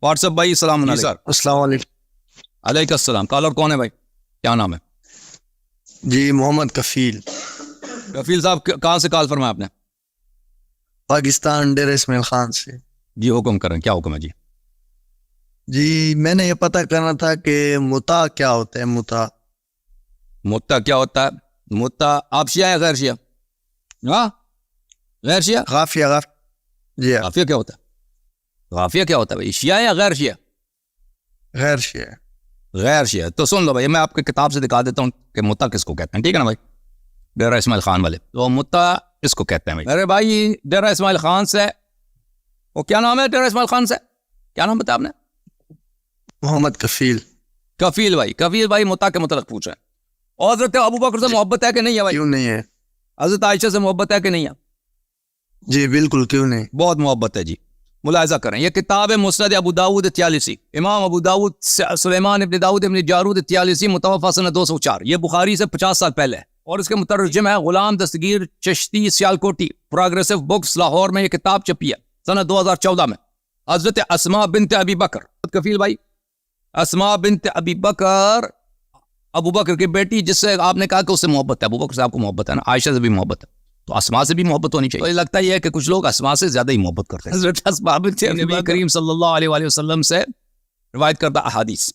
What's app بھائی السلام علیکم سر. السلام علیکم. علیکم السلام. کالر کون ہے بھائی, کیا نام ہے؟ جی محمد کفیل. کفیل صاحب کہاں سے کال فرمایا آپ نے؟ پاکستان ڈیرہ اسماعیل خان سے. جی حکم کریں, کیا حکم ہے جی؟ جی میں نے یہ پتہ کرنا تھا کہ متا کیا ہوتا ہے. متا کیا ہوتا ہے؟ متا آپ شیعہ یا غیر شیعہ؟ ہاں غیر شیعہ. غافیہ. جی غافیہ کیا ہوتا ہے؟ غافیہ کیا ہوتا ہے بھائی, شیعہ یا غیر شیعہ؟ غیر شیعہ. غیر شیعہ. تو سن لو بھائی, میں آپ کی کتاب سے دکھا دیتا ہوں کہ متا کس کو کہتے ہیں, ٹھیک ہے نا بھائی؟ ڈیرہ اسماعیل خان والے تو متا کس کو کہتے ہیں بھائی؟ میرے بھائی ڈیرہ اسماعیل خان سے, وہ کیا نام ہے ڈیرہ اسماعیل خان سے, کیا نام بتایا آپ نے؟ محمد کفیل. کفیل بھائی, کفیل بھائی متا کے متعلق پوچھ رہے ہیں. اور حضرت ابو بکر سے محبت ہے کہ نہیں ہے بھائی؟ کیوں نہیں ہے؟ حضرت عائشہ سے محبت ہے کہ نہیں ہے؟ جی بالکل, کیوں نہیں, بہت محبت ہے جی. ملاحظہ کریں, یہ کتاب ہے مسند ابو داود الطیالسی, امام ابو داود سلیمان ابن داود ابن جارود الطیالسی, متوفی سنہ 204. یہ بخاری سے 50 سال پہلے ہے, اور اس کے مترجم ہے غلام دستگیر چشتی سیالکوٹی. پروگریسو بکس لاہور میں یہ کتاب چھپی ہے سنہ 2014 میں. حضرت اسماء بنت ابی بکر, کفیل بھائی اسماء بنت ابی بکر, ابو بکر کی بیٹی, جس سے آپ نے کہا کہ اس سے محبت ہے, ابو بکر سے آپ کو محبت ہے نا, عائشہ سے بھی محبت ہے, تو اسماء سے بھی محبت ہونی چاہیے. تو لگتا یہ ہے کہ کچھ لوگ اسماء سے زیادہ ہی محبت کرتے ہیں. حضرت اسماء بنت نبی کریم صلی اللہ علیہ وآلہ وسلم سے روایت کردہ احادیث.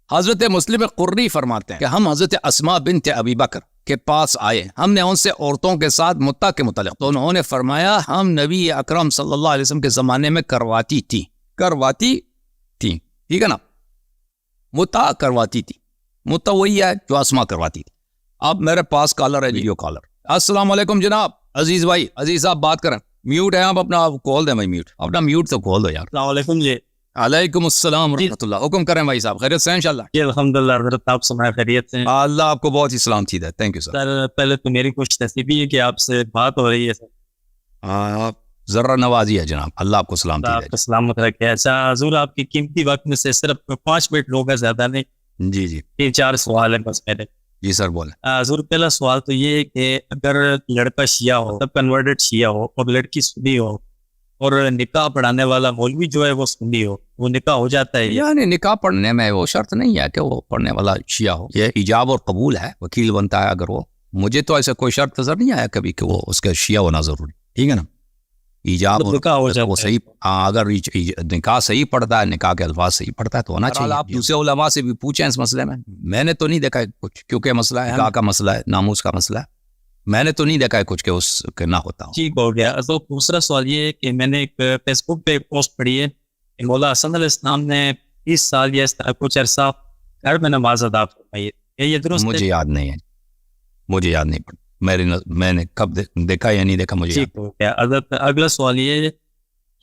حضرت مسلم قرنی فرماتے ہیں کہ ہم حضرت اسماء بنت ابی بکر کے پاس آئے, ہم نے ان سے عورتوں کے ساتھ متا کے متعلق, تو انہوں نے فرمایا ہم نبی اکرم صلی اللہ علیہ وسلم کے زمانے میں کرواتی تھی, ٹھیک ہے نا, متا کرواتی تھی. متا وہی ہے جو اسماء کرواتی تھی. اب میرے پاس کالر ہے, ویڈیو کالر. السلام علیکم جناب, عزیز بھائی, عزیز صاحب بات کریں. میوٹ ہے آپ, اپنا کھول دیں بھائی, میوٹ اپنا میوٹ تو کھول دو یار. السلام علیکم جی. علیکم السلام ورحمۃ اللہ. حکم کریں بھائی صاحب, خیریت سے انشاءاللہ؟ جی الحمدللہ حضرت, آپ سنائیں خیریت سے؟ اللہ آپ کو بہت ہی سلامتی دے. Thank you sir. سر پہلے تو میری کچھ نصیبی ہے کہ آپ سے بات ہو رہی ہے سر. آپ ذرا نوازی ہے جناب, اللہ آپ کو سلامتی آپ دے. کو سلامت رکھے. اچھا حضور, آپ کی قیمتی وقت میں سے صرف 5 منٹ لوگ ہیں, زیادہ نہیں. جی 3-4 سوال ہیں بس میرے. جی سر بولیں. حضور پہلا سوال تو یہ ہے کہ اگر لڑکا شیعہ ہو, تب کنورٹڈ شیعہ ہو, اور لڑکی سنی ہو, اور نکاح پڑھانے والا مولوی جو ہے وہ سنی ہو, وہ نکاح ہو جاتا ہے؟ یعنی نکاح پڑھنے میں وہ شرط نہیں ہے کہ وہ پڑھنے والا شیعہ ہو, یہ ایجاب اور قبول ہے, وکیل بنتا ہے اگر وہ. مجھے تو ایسا کوئی شرط نظر نہیں آیا کبھی کہ وہ اس کا شیعہ ہونا ضروری, ٹھیک ہے نا. ایجاب اور نکاح ہو جاتا وہ صحیح, اگر نکاح صحیح پڑھتا ہے, نکاح کے الفاظ صحیح پڑھتا ہے تو ہونا چاہیے. آپ دوسرے علماء سے بھی پوچھیں اس مسئلے میں نے تو نہیں دیکھا ہے کچھ, کیونکہ مسئلہ ہے نکاح کا مسئلہ ہے, ناموس کا مسئلہ ہے, میں نے تو نہیں دیکھا ہے کچھ کہ اس کے نہ ہوتا ہو. ٹھیک ہو گیا. تو دوسرا سوال یہ ہے کہ میں نے ایک فیس بک پہ پوسٹ پڑھی ہے کہ مولا حسن علیہ السلام نے 30 سال یا اس طرح کچھ عرصہ گھر میں نماز ادا فرمائی ہے, یہ درست ہے؟ مجھے یاد نہیں ہے, مجھے یاد نہیں پڑتا, میں نے کب دیکھا یا نہیں دیکھا مجھے. ٹھیک ہو گیا. اگلا سوال یہ ہے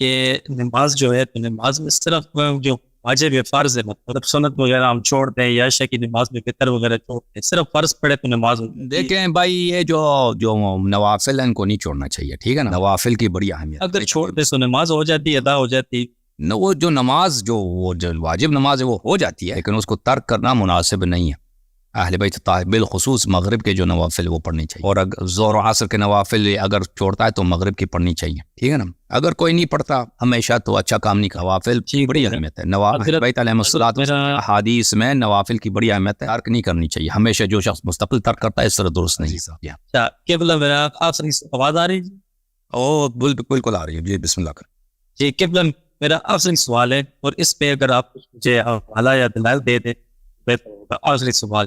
کہ نماز جو ہے, تو نماز میں صرف جو واجب یا فرض ہے, مطلب سنت وغیرہ ہم چھوڑ دیں, یا عشاء کی نماز میں فطر وغیرہ چھوڑ دیں, صرف فرض پڑھے تو نماز. دیکھیں بھائی, یہ جو نوافل ہیں ان کو نہیں چھوڑنا چاہیے, ٹھیک ہے نا. نوافل کی بڑی اہمیت, اگر چھوڑ دے تو نماز ہو جاتی ہے, ادا ہو جاتی ہے. وہ جو نماز جو واجب نماز ہے وہ ہو جاتی ہے, لیکن اس کو ترک کرنا مناسب نہیں ہے. اہل بیت بالخصوص مغرب کے جو نوافل وہ پڑھنی چاہیے, اور اگر ظہر و عصر کے نوافل اگر چھوڑتا ہے تو مغرب کی پڑھنی چاہیے, ٹھیک ہے نا. اگر کوئی نہیں پڑھتا ہمیشہ تو اچھا کام نہیں. نوافل کی بڑی اہمیت ہے. اہل بیت علیہم الصلوۃ احادیث میں نوافل کی بڑی اہمیت ہے, ترک نہیں کرنی چاہیے ہمیشہ. جو شخص مستقل ترک کرتا ہے اس طرح درست نہیں. اچھا قبلہ میرا آخری آواز آ رہی ہے؟ او بالکل آ رہی ہے جی, بسم اللہ کر. جی قبلہ میرا آخری سوال ہے, اور اس پہ اگر آپ مجھے حوالہ یا دلائل دے دیں بہتر ہوگا. آخری سوال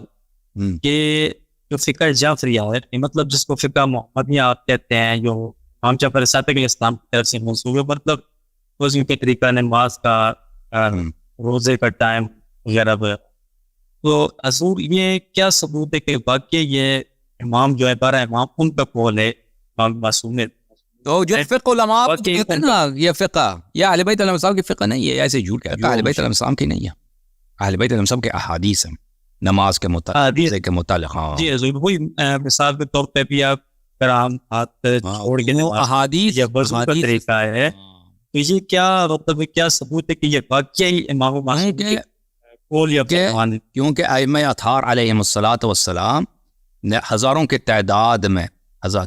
کہ جو فقہ جعفریہ ہے, مطلب جس کو فقہ محمدیہ آپ کہتے ہیں, جو امام جعفر صادق علیہ السلام کی طرف سے منسوب ہے, مطلب روزے کے طریقہ, نماز کا, روزے کا ٹائم وغیرہ. تو حضور یہ کیا ثبوت ہے کہ واقعی یہ امام جو ہے 12 امام ان کا قول ہے امام معصوم ہے؟ تو جو فقہ علماء کہتے ہیں نا, یہ فقہ یہ اہل بیت علیہ السلام کی فقہ نہیں ہے, ایسے جھوٹ کہتا ہے. اہل بیت علیہ السلام کی نہیں ہے, اہل بیت علیہ السلام کے احادیث ہیں نماز کے متعلق. ہاں جی حضور, وہی مثال کے طور پہ بھی آپ کرام ہاتھ چھوڑ کے احادیث یا وضو کا طریقہ ہے, تو یہ کیا مطلب کیا ثبوت ہے کہ یہ واقعی امام معصوم کے قول یا فرمان ہے؟ کیونکہ ائمہ اطہار علیہم الصلوۃ والسلام نے ہزاروں کے تعداد میں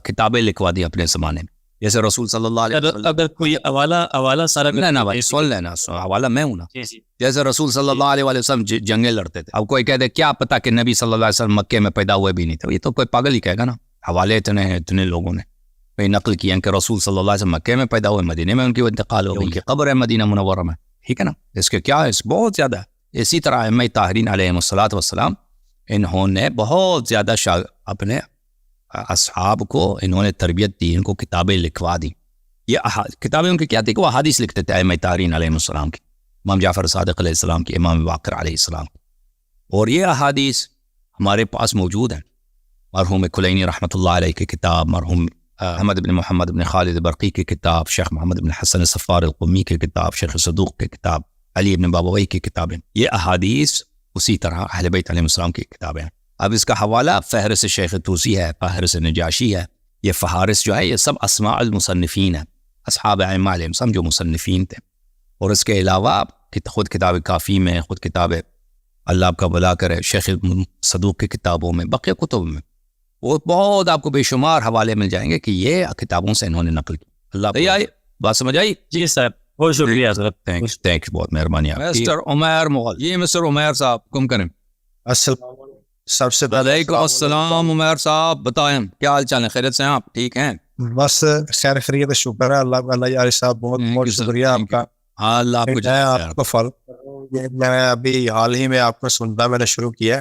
کتابیں لکھوا دی اپنے زمانے میں, جیسے رسول صلی اللہ علیہ وسلم. اگر کوئی حوالہ سارا لینا بھائی سن لینا, حوالہ میں ہوں نا. جیسے رسول صلی اللہ علیہ وسلم جنگیں لڑتے تھے. اب کوئی کہتے کیا پتا کہ نبی صلی اللہ علیہ وسلم مکے میں پیدا ہوئے بھی نہیں تھے, یہ تو کوئی پاگل ہی کہے گا نا. حوالے اتنے لوگوں نے کئی نقل کیا کہ رسول صلی اللہ علیہ وسلم مکے میں پیدا ہوئے, مدینے میں ان کی انتقال ہو گئی, ان کی قبر ہے مدینہ منورہ میں, ٹھیک ہے نا. اس کے کیا ہے, اس بہت زیادہ ہے. اسی طرح ائمہ طاہرین علیہم الصلوۃ والسلام, انہوں نے بہت زیادہ اپنے اصحاب کو انہوں نے تربیت دی, ان کو کتابیں لکھوا دی. یہ کتابیں ان کی کیا تھی کہ وہ احادیث لکھتے تھے ائمہ طاہرین علیہم السلام کی, امام جعفر صادق علیہ السلام کی, امام باقر علیہ السلام کی. اور یہ احادیث ہمارے پاس موجود ہیں. مرحوم کلینی رحمۃ اللہ علیہ کی کتاب, مرحوم احمد بن محمد بن خالد برقی کی کتاب, شیخ محمد بن حسن صفار القمی کی کتاب, شیخ صدوق کی کتاب, علی بن بابوی کی کتابیں, یہ احادیث اسی طرح اہل بیت علیہ السلام کی کتابیں ہیں. اب اس کا حوالہ فہرست شیخ طوسی ہے, فہرست نجاشی ہے. یہ فہارس جو ہے یہ سب اسماء المصنفین ہیں, اصحاب ائمہ علیہم السلام جو مصنفین تھے. اور اس کے علاوہ خود کتاب کافی میں, خود کتاب اللہ آپ کا بھلا کرے شیخ صدوق کی کتابوں میں, بقیہ کتب میں وہ بہت آپ کو بے شمار حوالے مل جائیں گے کہ یہ کتابوں سے انہوں نے نقل کی. اللہ آئی بات سمجھ آئی؟ جی صاحب بہت شکریہ حضرت, تھینک بہت مہربانی. مسٹر عمیر مغل, یہ مسٹر عمیر صاحب حکم کریں. السلام سب سے وعلیکم السلام. عمیر صاحب بتائیں کیا حال چال ہے, خیریت سے ہیں آپ, ٹھیک ہیں؟ بس خیر خیریت, شکر ہے اللہ کا. اللہ یار صاحب بہت بہت شکریہ آپ کا. اللہ آپ کو آپ کو فالو, میں ابھی حال ہی میں آپ کو سننا میں نے شروع کیا.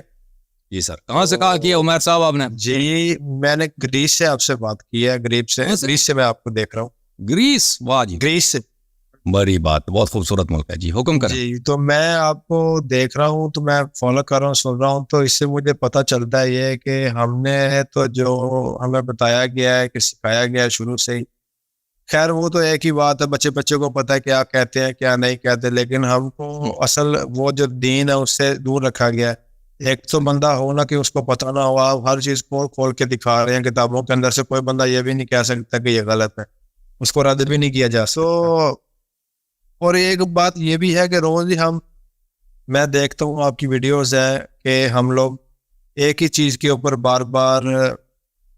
جی سر, کہاں سے کہا کیا عمیر صاحب آپ نے؟ جی میں نے گریس سے آپ سے بات کی ہے, گریس سے میں آپ کو دیکھ رہا ہوں. گریس, واہ جی, گریس سے. بڑی بات, بہت خوبصورت ملک ہے جی, حکم کریں. جی تو میں آپ کو دیکھ رہا ہوں, تو میں فالو کر رہا ہوں, سن رہا ہوں, تو اس سے مجھے پتہ چلتا ہے یہ کہ ہم نے تو جو ہمیں بتایا گیا ہے کہ سکھایا گیا ہے شروع سے ہی, خیر وہ تو ایک ہی بات ہے, بچے کو پتہ ہے کیا کہتے ہیں کیا نہیں کہتے, لیکن ہم کو اصل وہ جو دین ہے اس سے دور رکھا گیا ہے. ایک تو بندہ ہو نا کہ اس کو پتہ نہ ہوا, ہر چیز کھول کے دکھا رہے ہیں کتابوں کے اندر سے, کوئی بندہ یہ بھی نہیں کہہ سکتا کہ یہ غلط ہے, اس کو رد بھی نہیں کیا جا سکتا. اور ایک بات یہ بھی ہے کہ روز ہی میں دیکھتا ہوں آپ کی ویڈیوز ہے کہ ہم لوگ ایک ہی چیز کے اوپر بار بار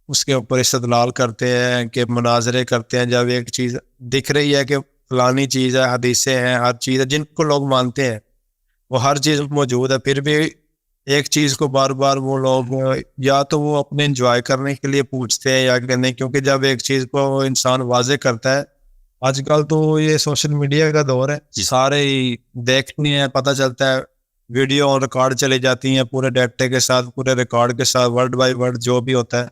اس کے اوپر استدلال کرتے ہیں, کہ مناظرے کرتے ہیں. جب ایک چیز دکھ رہی ہے کہ فلانی چیز ہے, حدیثیں ہیں, ہر چیز ہے, جن کو لوگ مانتے ہیں وہ ہر چیز موجود ہے, پھر بھی ایک چیز کو بار بار وہ لوگ یا تو وہ اپنے انجوائے کرنے کے لیے پوچھتے ہیں یا کہ نہیں, کیونکہ جب ایک چیز کو انسان واضح کرتا ہے, آج کل تو یہ سوشل میڈیا کا دور ہے, سارے دیکھنے ہیں, پتہ چلتا ہے, ویڈیو اور ریکارڈ چلی جاتی ہیں پورے ڈیٹے کے ساتھ, پورے ریکارڈ کے ساتھ, ورڈ بائی ورڈ جو بھی ہوتا ہے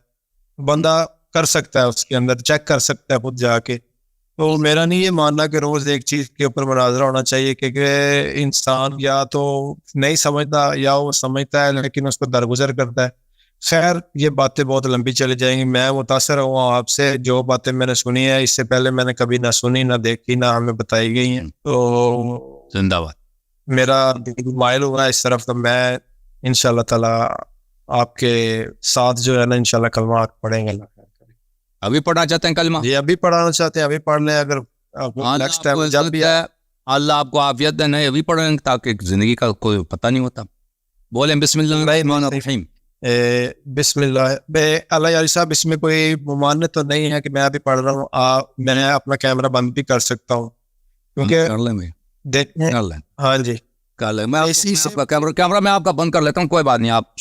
بندہ کر سکتا ہے, اس کے اندر چیک کر سکتا ہے خود جا کے. تو میرا نہیں یہ ماننا کہ روز ایک چیز کے اوپر مناظرہ ہونا چاہیے, کیونکہ انسان یا تو نہیں سمجھتا یا وہ سمجھتا ہے لیکن اس کو درگزر کرتا ہے. خیر یہ باتیں بہت لمبی چلی جائیں گی. میں متاثر ہوا آپ سے, جو باتیں میں نے سنی ہیں اس سے پہلے میں نے کبھی نہ سنی نہ دیکھی نہ ہمیں بتائی گئی ہیں, تو زندہ باد, میرا مائل ہوا ہے اس طرف. تو میں انشاءاللہ تعالی آپ کے ساتھ جو ہے نا انشاءاللہ کلمہ پڑھیں گے. ابھی پڑھنا چاہتے ہیں کلمہ؟ جی ابھی پڑھانا چاہتے ہیں ابھی پڑھ لیں, اگر نیکسٹ ٹائم جب بھی اللہ آپ کو عافیت دے, نہیں ابھی پڑھیں تاکہ زندگی کا کوئی پتہ نہیں ہوتا. بولیں بسم اللہ الرحمن الرحیم. بسم اللہ. اللہ یاری صاحب اس میں کوئی ممانعت تو نہیں ہے کہ میں ابھی پڑھ رہا ہوں, میں اپنا کیمرہ بند بھی کر سکتا ہوں کیونکہ کر لیں دیکھیں. ہاں جی کر لیں, میں کیمرہ میں آپ کا بند کر لیتا ہوں, کوئی بات نہیں, آپ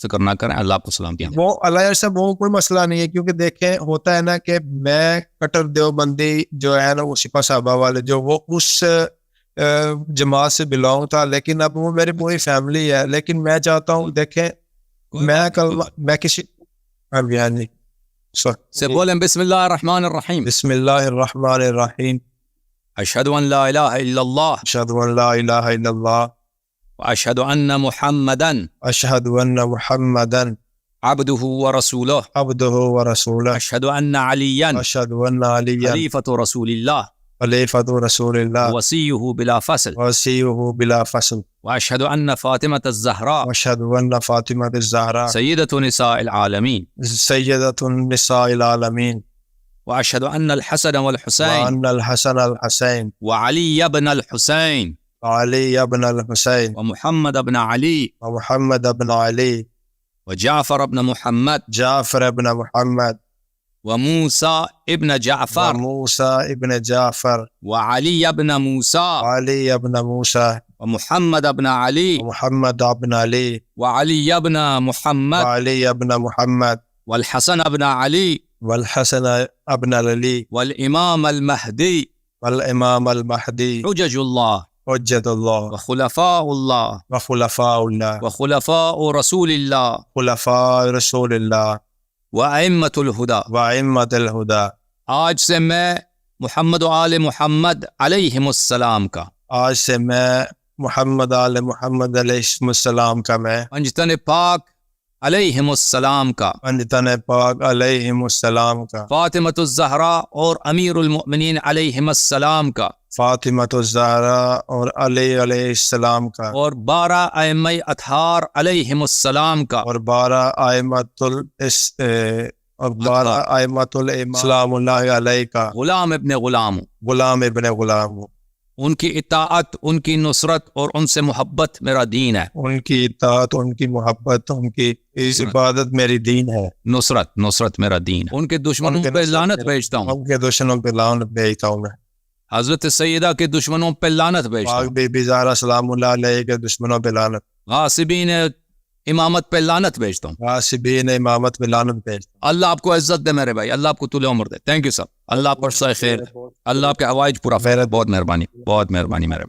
فکر نہ کریں, اللہ آپ کو سلام دیں. وہ اللہ یار صاحب وہ کوئی مسئلہ نہیں ہے, کیونکہ دیکھیں ہوتا ہے نا کہ میں کٹر دیوبندی جو ہے نا وہ سپاہ صحابہ والے جو وہ اس جماعت سے بلونگ تھا, لیکن اب وہ میری پوری فیملی ہے. لیکن میں چاہتا ہوں دیکھیں میں کسی ہاں جی سے بولیں بسم اللہ الرحمن الرحیم. بسم اللہ الرحمن الرحیم. اشہد ان لا الہ الا اللہ, اشہد ان لا الہ الا اللہ, واشہد ان محمدا اشہد ان محمدا عبدہ ورسولہ, عبدہ ورسولہ, اشہد ان علیا اشہد ان علیہ خلیفۃ رسول اللہ, خلیفۃ رسول اللہ, وصیہ بلا فصل, وصیہ بلا فصل, واشہد ان فاطمۃ الزہراء, واشہد ان فاطمۃ الزہراء سیدۃ نساء العالمین, سیدۃ النساء العالمین, واشہد ان الحسن والحسین, وان الحسن الحسین, وعلی بن الحسین, علی ابن الحسین, ومحمد بن علی, ومحمد ابن علی, وجعفر بن محمد, جعفر ابن محمد, وموسى ابن جعفر وموسى ابن جعفر وعلي ابن موسى وعلي ابن موسى ومحمد ابن علي ومحمد ابن علي وعلي ابن محمد وعلي ابن محمد والحسن ابن علي والحسن ابن علي والإمام المهدي والإمام المهدي حجج الله حجة الله وخلفاء الله وخلفاء الله وخلفاء رسول الله خلفاء رسول الله وأئمة الهدى. وأئمة الهدى. آج سے میں محمد و آل محمد علیہم السلام کا آج سے میں محمد آل محمد علیہ السلام کا میں پنجتن پاک علیہم السلام کا پنجتن پاک علیہم السلام کا فاطمۃ الزہرا اور امیر المؤمنین علیہم السلام کا فاطمۃ الزہرا اور علی علیہ السلام کا اور 12 ائمہ اطہار علیہم السلام کا اور 12 ائمۃ السلام اللہ علیہ کا غلام ابن غلام غلام ابن غلام. ان کی اطاعت ان کی نصرت اور ان سے محبت میرا دین ہے. ان کی اطاعت ان کی محبت ان کی عبادت میری دین ہے. نصرت میرا دین ہے. ان کے دشمنوں پہ لعنت بھیجتا ہوں. ان کے دشمنوں پہ لعنت بھیجتا ہوں میں. حضرت سیدہ کے دشمنوں پہ لعنت بھیجتا ہوں. پاک بی بی زہرا سلام اللہ علیہ کے دشمنوں پہ لعنت. غاصبین امامت پہ لعنت بھیجتا ہوں. غاصبین امامت پہ لعنت بھیجتا ہوں. اللہ آپ کو عزت دے میرے بھائی. اللہ آپ کو طول عمر دے. Thank you sir. اللہ آپ پر خیر. اللہ آپ کے حوائج پورا. بہت مہربانی میرے